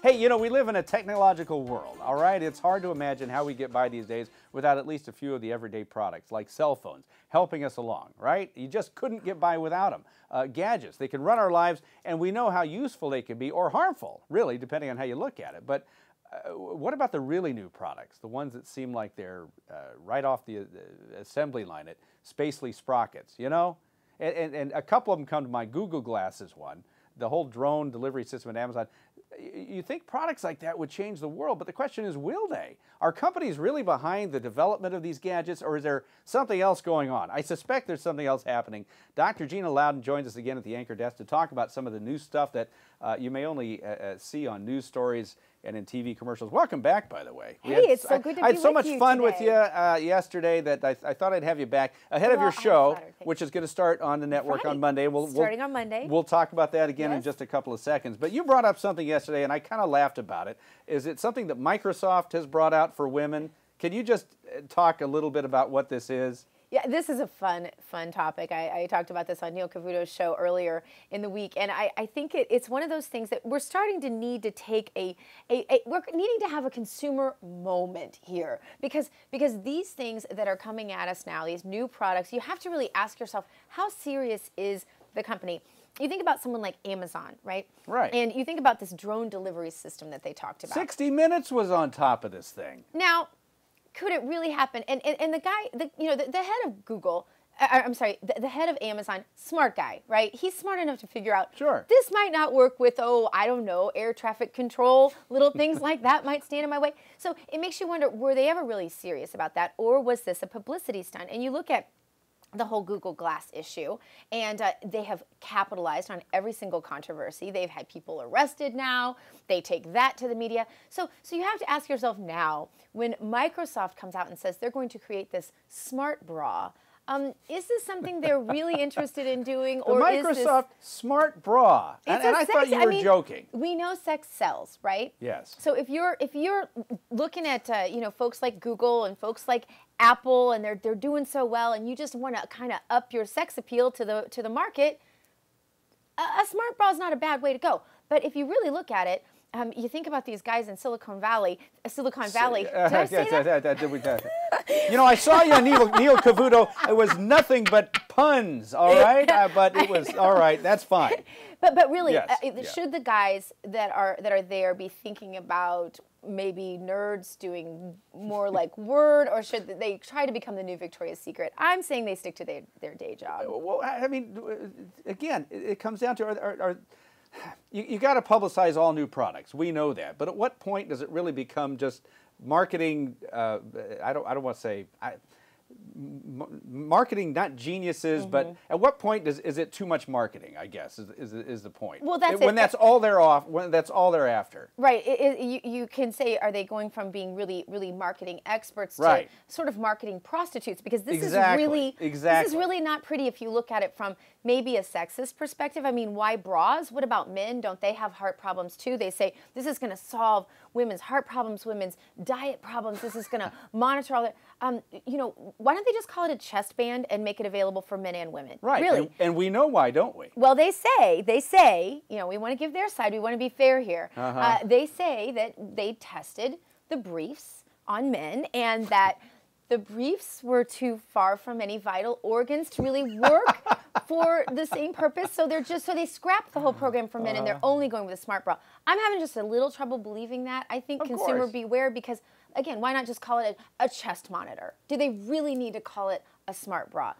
Hey, you know, we live in a technological world, all right? It's hard to imagine how we get by these days without at least a few of the everyday products, like cell phones, helping us along, right? You just couldn't get by without them. Gadgets, they can run our lives, and we know how useful they can be, or harmful, really, depending on how you look at it. But what about the really new products, the ones that seem like they're right off the assembly line at Spacely Sprockets, you know? And a couple of them come to mind. Google Glass is one. The whole drone delivery system at Amazon. You think products like that would change the world, but the question is, will they? Are companies really behind the development of these gadgets, or is there something else going on? I suspect there's something else happening. Dr. Gina Loudon joins us again at the anchor desk to talk about some of the new stuff that you may only see on news stories and in TV commercials. Welcome back, by the way. Hey, it's so good to be with you. I had so much fun with you yesterday that I thought I'd have you back ahead of your show, which is going to start on the network on Monday. Starting on Monday. We'll talk about that again in just a couple of seconds. But you brought up something yesterday, and I kind of laughed about it. Is it something that Microsoft has brought out for women? Can you just talk a little bit about what this is? Yeah, this is a fun topic. I talked about this on Neil Cavuto's show earlier in the week, and I think it's one of those things that we're starting to need to take we're needing to have a consumer moment here, because these things that are coming at us now, these new products, you have to really ask yourself, how serious is the company? You think about someone like Amazon, right? Right. And you think about this drone delivery system that they talked about. 60 Minutes was on top of this thing. Now, could it really happen? And the guy, the head of Google, I'm sorry, the head of Amazon, smart guy, right? He's smart enough to figure out, this might not work with, I don't know, air traffic control, little things like that might stand in my way. So it makes you wonder, were they ever really serious about that? Or was this a publicity stunt? And you look at the whole Google Glass issue, and they have capitalized on every single controversy. They've had people arrested now. They take that to the media. So you have to ask yourself now, when Microsoft comes out and says they're going to create this smart bra, is this something they're really interested in doing, or Microsoft is this smart bra? And I thought you were joking. We know sex sells, right? Yes. So if you're looking at folks like Google and folks like Apple, and they're doing so well, and you just want to kind of up your sex appeal to the market, a smart bra is not a bad way to go. But if you really look at it, you think about these guys in Silicon Valley. Did I say that? You know, I saw you on Neil Cavuto. It was nothing but puns, all right? But it was, all right, that's fine. But really, Yes. Should the guys that are there be thinking about maybe nerds doing more like Word, or should they try to become the new Victoria's Secret? I'm saying they stick to their day job. Well, I mean, again, it comes down to you got to publicize all new products. We know that, but at what point does it really become just marketing? I don't want to say marketing, not geniuses, but at what point is it too much marketing? I guess is the point. Well, that's when that's all they're after. Right. You can say, are they going from being really marketing experts to sort of marketing prostitutes? Because this is really not pretty if you look at it from maybe a sexist perspective. I mean, why bras? What about men? Don't they have heart problems too? They say this is going to solve women's heart problems, women's diet problems. This is going to monitor all that. Why don't they just call it a chest band and make it available for men and women? Right. Really. And we know why, don't we? Well, they say, we want to give their side. We want to be fair here. They say that they tested the briefs on men, and that the briefs were too far from any vital organs to really work for the same purpose. So they scrapped the whole program for men, and they're only going with a smart bra. I'm having just a little trouble believing that. I think consumer beware, because again, why not just call it a chest monitor? Do they really need to call it a smart bra?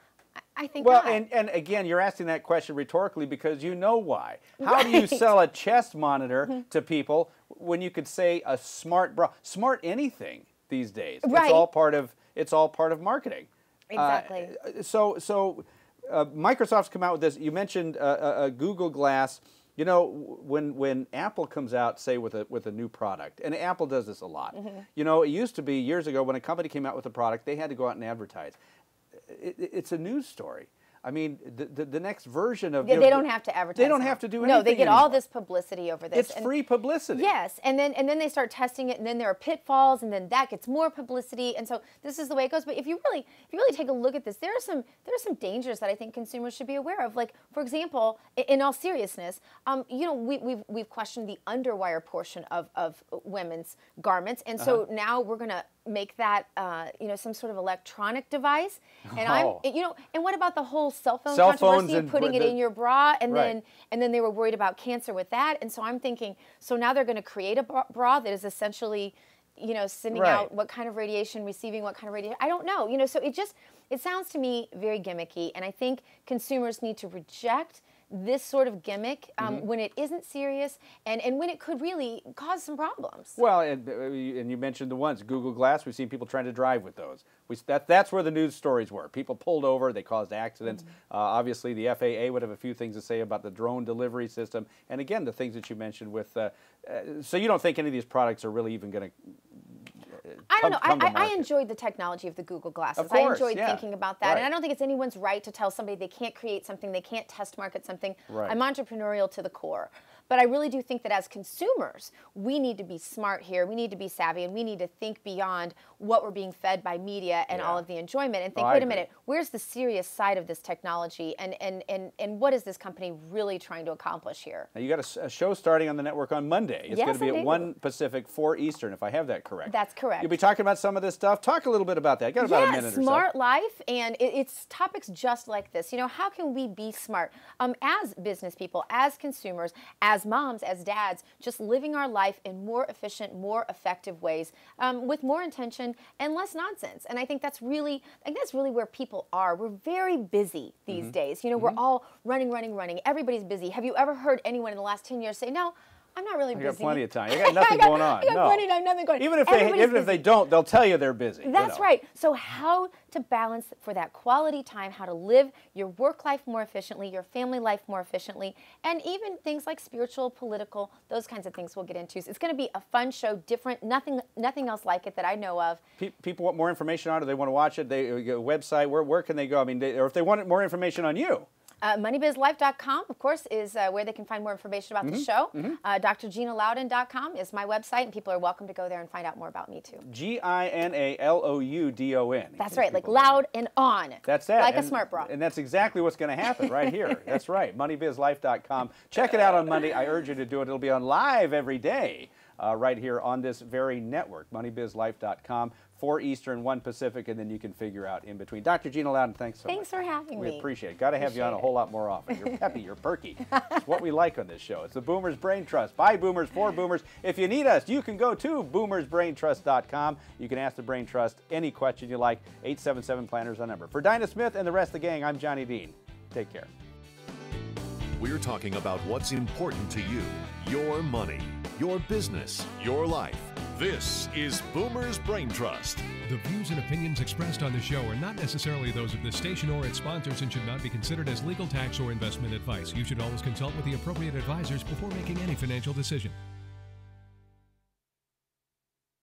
I think not. Well, and again, you're asking that question rhetorically because you know why. How do you sell a chest monitor to people when you could say a smart bra? Smart anything these days. Right. It's all part of marketing. Exactly. So Microsoft's come out with this. You mentioned Google Glass. You know, when Apple comes out, say with a new product, and Apple does this a lot. You know, it used to be years ago when a company came out with a product, they had to go out and advertise. It's a news story. I mean, the next version of... They don't have to advertise. They don't have to do anything. No, they get anymore. all this publicity over this. It's free publicity. Yes, and then they start testing it, and then there are pitfalls, and then that gets more publicity, and so this is the way it goes. But if you really take a look at this, there are some dangers that I think consumers should be aware of. Like, for example, in all seriousness, you know, we've questioned the underwire portion of women's garments, and so now we're going to make that you know, some sort of electronic device. And you know, and what about the whole cell phone controversy of putting it in your bra, and then they were worried about cancer with that. And so I'm thinking, so now they're going to create a bra that is essentially, you know, sending out what kind of radiation, receiving what kind of radiation. I don't know. You know, so it sounds to me very gimmicky, and I think consumers need to reject this sort of gimmick when it isn't serious and when it could really cause some problems. Well, and you mentioned the ones, Google Glass, we've seen people trying to drive with those. That's where the news stories were. People pulled over, they caused accidents. Obviously, the FAA would have a few things to say about the drone delivery system. And again, the things that you mentioned with, so you don't think any of these products are really even going to I don't know. I enjoyed the technology of the Google Glasses. Of course, I enjoyed thinking about that. And I don't think it's anyone's right to tell somebody they can't create something, they can't test market something. I'm entrepreneurial to the core. But I really do think that as consumers, we need to be smart here. We need to be savvy, and we need to think beyond what we're being fed by media and all of the enjoyment, and think, wait a minute, where's the serious side of this technology, and what is this company really trying to accomplish here? Now, you got a show starting on the network on Monday. It's going to be at 1 Pacific, 4 Eastern, if I have that correct. That's correct. You'll be talking about some of this stuff. Talk a little bit about that. You got about a minute or so. Smart life, and it's topics just like this. You know, how can we be smart as business people, as consumers, as moms, as dads, just living our life in more efficient, more effective ways, with more intention and less nonsense. And I think that's really where people are. We're very busy these days. You know, we're all running. Everybody's busy. Have you ever heard anyone in the last 10 years say, no, I'm not really busy. I got plenty of time. I got nothing going on. I got plenty of time, nothing going on. Even if they don't, they'll tell you they're busy. That's right. So how to balance for that quality time, how to live your work life more efficiently, your family life more efficiently, and even things like spiritual, political, those kinds of things we'll get into. So it's going to be a fun show, different, nothing else like it that I know of. People want more information on it. They want to watch it. They go website. Where can they go? I mean, or if they want more information on you. MoneyBizLife.com, of course, is where they can find more information about the show. DrGinaLoudon.com is my website, and people are welcome to go there and find out more about me, too. GINALOUDON. That's right, like loud and on. That's that. Like a smart bra. And that's exactly what's going to happen right here. That's right, MoneyBizLife.com. Check it out on Monday. I urge you to do it. It'll be on live every day right here on this very network, MoneyBizLife.com. 4 Eastern, 1 Pacific, and then you can figure out in between. Dr. Gina Loudon, thanks so much. Thanks for having me. We appreciate it. Got to have you on a whole lot more often. You're peppy, you're perky. It's what we like on this show. It's the Boomers Brain Trust. By Boomers, for Boomers. If you need us, you can go to boomersbraintrust.com. You can ask the Brain Trust any question you like. 877-PLANNER's our number. For Dinah Smith and the rest of the gang, I'm Johnny Dean. Take care. We're talking about what's important to you, your money, your business, your life. This is Boomer's Brain Trust. The views and opinions expressed on the show are not necessarily those of the station or its sponsors and should not be considered as legal, tax, or investment advice. You should always consult with the appropriate advisors before making any financial decision.